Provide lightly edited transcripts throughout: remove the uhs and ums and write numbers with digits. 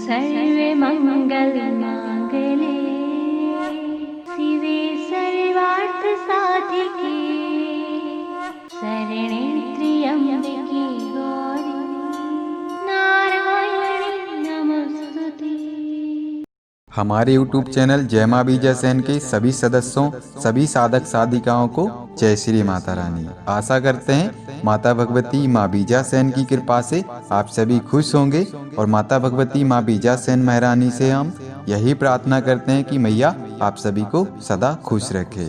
सर्वे मंगल मांगले शिवे सर्वार्थ साधिके शरणे त्र्यंबके गौरी नारायणी नमस्तुते। हमारे YouTube चैनल जय मां बीजा सेन के सभी सदस्यों, सभी साधक साधिकाओं को जय श्री माता रानी। आशा करते हैं माता भगवती मां बीजा सेन की कृपा से आप सभी खुश होंगे और माता भगवती मां बीजा सेन महारानी से हम यही प्रार्थना करते हैं कि मैया आप सभी को सदा खुश रखे।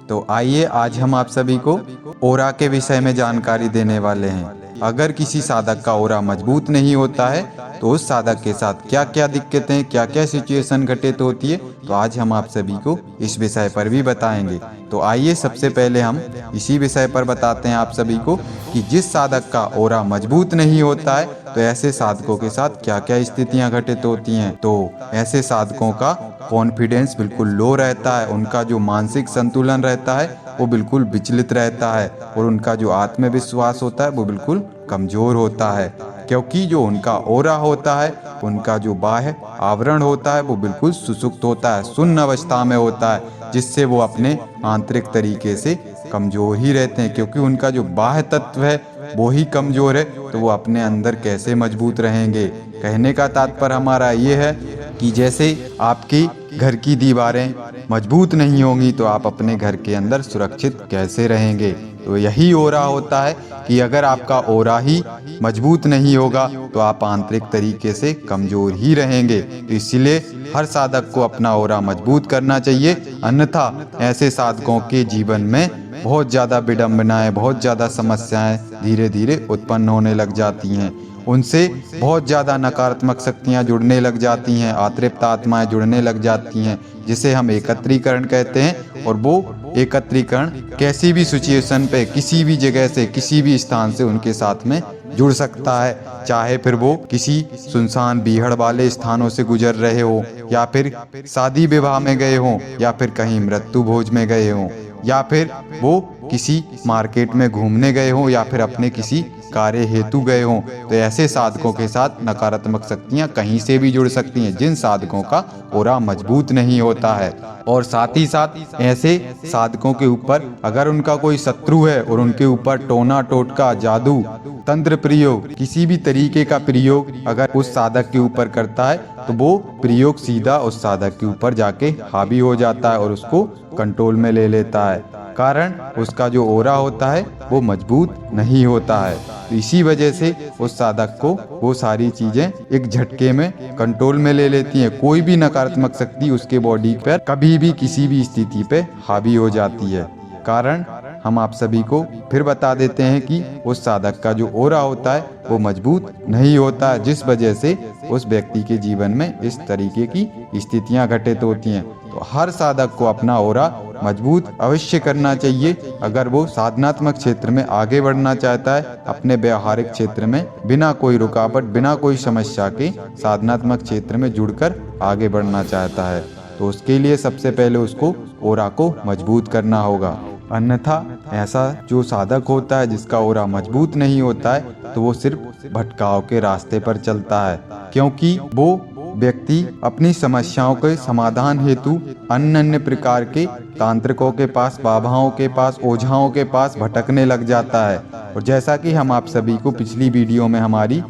तो आइए आज हम आप सभी को ओरा के विषय में जानकारी देने वाले हैं। अगर किसी साधक का ओरा मजबूत नहीं होता है तो उस साधक के साथ क्या क्या दिक्कतें, क्या क्या सिचुएशन घटित होती है, तो आज हम आप सभी को इस विषय पर भी बताएंगे। तो आइए सबसे पहले हम इसी विषय पर बताते हैं आप सभी को कि जिस साधक का ओरा मजबूत नहीं होता है तो ऐसे साधकों के साथ क्या क्या स्थितियां घटित होती हैं। तो ऐसे साधकों का कॉन्फिडेंस बिल्कुल लो रहता है, उनका जो मानसिक संतुलन रहता है वो बिल्कुल विचलित रहता है और उनका जो आत्मविश्वास होता है वो बिल्कुल कमजोर होता है, क्योंकि जो उनका ओरा होता है, उनका जो बाह्य आवरण होता है वो बिल्कुल सुसुप्त होता है, शून्य अवस्था में होता है, जिससे वो अपने आंतरिक तरीके से कमजोर ही रहते हैं। क्योंकि उनका जो बाह्य तत्व है वो ही कमजोर है तो वो अपने अंदर कैसे मजबूत रहेंगे। कहने का तात्पर्य हमारा ये है कि जैसे आपकी घर की दीवारें मजबूत नहीं होंगी तो आप अपने घर के अंदर सुरक्षित कैसे रहेंगे। तो यही ओरा होता है कि अगर आपका ओरा ही मजबूत नहीं होगा तो आप आंतरिक तरीके से कमजोर ही रहेंगे। तो इसलिए हर साधक को अपना ओरा मजबूत करना चाहिए, अन्यथा ऐसे साधकों के जीवन में बहुत ज़्यादा विडंबनाएं, बहुत ज़्यादा समस्याएं धीरे धीरे उत्पन्न होने लग जाती हैं। उनसे बहुत ज़्यादा नकारात्मक शक्तियाँ जुड़ने लग जाती हैं, अतृप्त आत्माएं जुड़ने लग जाती हैं, जिसे हम एकत्रीकरण कहते हैं। और वो एकत्रीकरण कैसी भी सिचुएशन पे, किसी भी जगह से, किसी भी स्थान से उनके साथ में जुड़ सकता है, चाहे फिर वो किसी सुनसान बीहड़ वाले स्थानों से गुजर रहे हो, या फिर शादी विवाह में गए हों, या फिर कहीं मृत्यु भोज में गए हों, या फिर वो किसी मार्केट में घूमने गए हों, या फिर अपने किसी कार्य हेतु गए हों। तो ऐसे साधकों के साथ नकारात्मक शक्तियां कहीं से भी जुड़ सकती हैं, जिन साधकों का ओरा मजबूत नहीं होता है। और साथ ही साथ ऐसे साधकों के ऊपर अगर उनका कोई शत्रु है और उनके ऊपर टोना टोटका, जादू, तंत्र प्रयोग, किसी भी तरीके का प्रयोग अगर उस साधक के ऊपर करता है तो वो प्रयोग सीधा उस साधक के ऊपर जाके हावी हो जाता है और उसको कंट्रोल में ले लेता है। कारण उसका जो ओरा होता है वो मजबूत नहीं होता है। तो इसी वजह से उस साधक को वो सारी चीजें एक झटके में कंट्रोल में ले लेती हैं। कोई भी नकारात्मक शक्ति उसके बॉडी पर कभी भी किसी भी स्थिति पे हावी हो जाती है। कारण हम आप सभी को फिर बता देते हैं कि उस साधक का जो ओरा होता है वो मजबूत नहीं होता है, जिस वजह से उस व्यक्ति के जीवन में इस तरीके की स्थितियां घटित होती हैं। तो हर साधक को अपना ओरा मजबूत अवश्य करना चाहिए अगर वो साधनात्मक क्षेत्र में आगे बढ़ना चाहता है, अपने व्यवहारिक क्षेत्र में बिना कोई रुकावट, बिना कोई समस्या के साधनात्मक क्षेत्र में जुड़कर आगे बढ़ना चाहता है। तो उसके लिए सबसे पहले उसको ओरा को मजबूत करना होगा। अन्यथा ऐसा जो साधक होता है जिसका ओरा मजबूत नहीं होता है तो वो सिर्फ भटकाव के रास्ते पर चलता है, क्योंकि वो व्यक्ति अपनी समस्याओं के समाधान हेतु अन्य अन्य प्रकार के तांत्रिकों के पास, बाबाओं के पास, ओझाओं के पास भटकने लग जाता है। और जैसा कि हम आप सभी को पिछली वीडियो में हमारी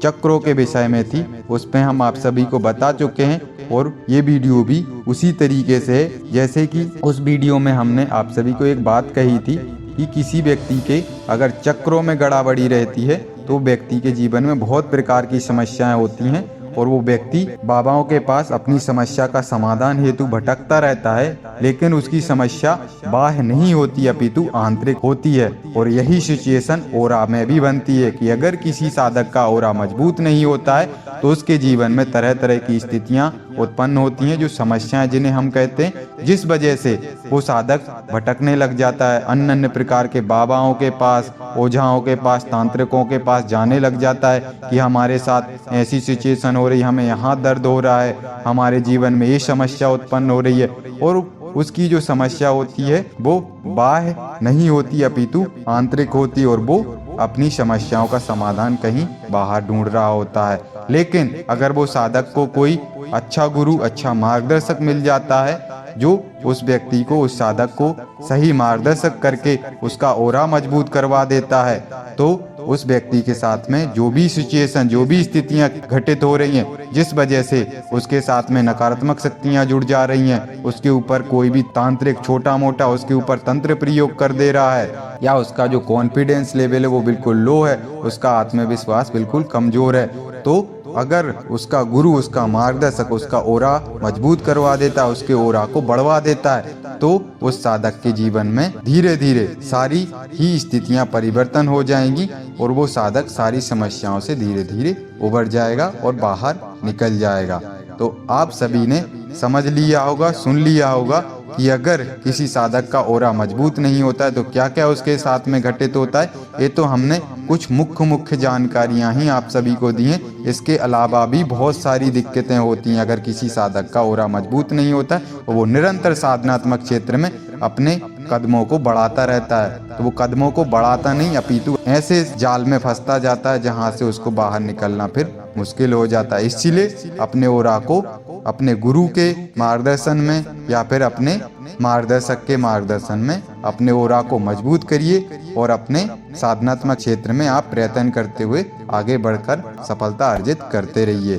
चक्रों के विषय में थी, उसमें हम आप सभी को बता चुके हैं, और ये वीडियो भी उसी तरीके से है जैसे कि उस वीडियो में हमने आप सभी को एक बात कही थी कि किसी व्यक्ति के अगर चक्रों में गड़बड़ी रहती है तो व्यक्ति के जीवन में बहुत प्रकार की समस्याएं होती हैं और वो व्यक्ति बाबाओं के पास अपनी समस्या का समाधान हेतु भटकता रहता है, लेकिन उसकी समस्या बाह्य नहीं होती अपितु आंतरिक होती है। और यही सिचुएशन ओरा में भी बनती है कि अगर किसी साधक का ओरा मजबूत नहीं होता है तो उसके जीवन में तरह तरह की स्थितियां उत्पन्न होती हैं, जो समस्याएं जिन्हें हम कहते हैं, जिस वजह से वो साधक भटकने लग जाता है, अन्य अन्य प्रकार के बाबाओं के पास, ओझाओं के पास, तांत्रिकों के पास जाने लग जाता है कि हमारे साथ ऐसी सिचुएशन हो रही, हमें यहाँ दर्द हो रहा है, हमारे जीवन में ये समस्या उत्पन्न हो रही है। और उसकी जो समस्या होती है वो बाह्य नहीं होती अपितु आंतरिक होती है, और वो अपनी समस्याओं का समाधान कहीं बाहर ढूंढ रहा होता है। लेकिन अगर वो साधक को कोई अच्छा गुरु, अच्छा मार्गदर्शक मिल जाता है जो उस व्यक्ति को, उस साधक को सही मार्गदर्शक करके उसका ओरा मजबूत करवा देता है, तो उस व्यक्ति के साथ में जो भी सिचुएशन, जो भी स्थितियां घटित हो रही हैं, जिस वजह से उसके साथ में नकारात्मक शक्तियां जुड़ जा रही हैं, उसके ऊपर कोई भी तांत्रिक छोटा मोटा उसके ऊपर तंत्र प्रयोग कर दे रहा है, या उसका जो कॉन्फिडेंस लेवल है वो बिल्कुल लो है, उसका आत्मविश्वास बिल्कुल कमजोर है, तो अगर उसका गुरु, उसका मार्गदर्शक उसका ओरा मजबूत करवा देता है, उसके ओरा को बढ़वा देता है, तो उस साधक के जीवन में धीरे धीरे सारी ही स्थितियां परिवर्तन हो जाएंगी और वो साधक सारी समस्याओं से धीरे धीरे उबर जाएगा और बाहर निकल जाएगा। तो आप सभी ने समझ लिया होगा, सुन लिया होगा कि अगर किसी साधक का ओरा मजबूत नहीं होता है तो क्या क्या उसके साथ में घटित होता है। ये तो हमने कुछ मुख्य जानकारियां ही आप सभी को दी हैं। इसके अलावा भी बहुत सारी दिक्कतें होती हैं अगर किसी साधक का ओरा मजबूत नहीं होता है और वो निरंतर साधनात्मक क्षेत्र में अपने कदमों को बढ़ाता रहता है, तो वो कदमों को बढ़ाता नहीं अपितु ऐसे जाल में फंसता जाता है जहां से उसको बाहर निकलना फिर मुश्किल हो जाता है। इसीलिए अपने ओरा को अपने गुरु के मार्गदर्शन में या फिर अपने मार्गदर्शक के मार्गदर्शन में अपने ओरा को मजबूत करिए और अपने साधनात्मक क्षेत्र में आप प्रयत्न करते हुए आगे बढ़कर सफलता अर्जित करते रहिए।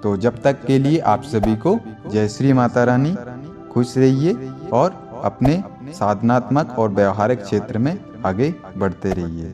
तो जब तक के लिए आप सभी को जय श्री माता रानी। खुश रहिए और अपने साधनात्मक और व्यवहारिक क्षेत्र में आगे बढ़ते रहिए।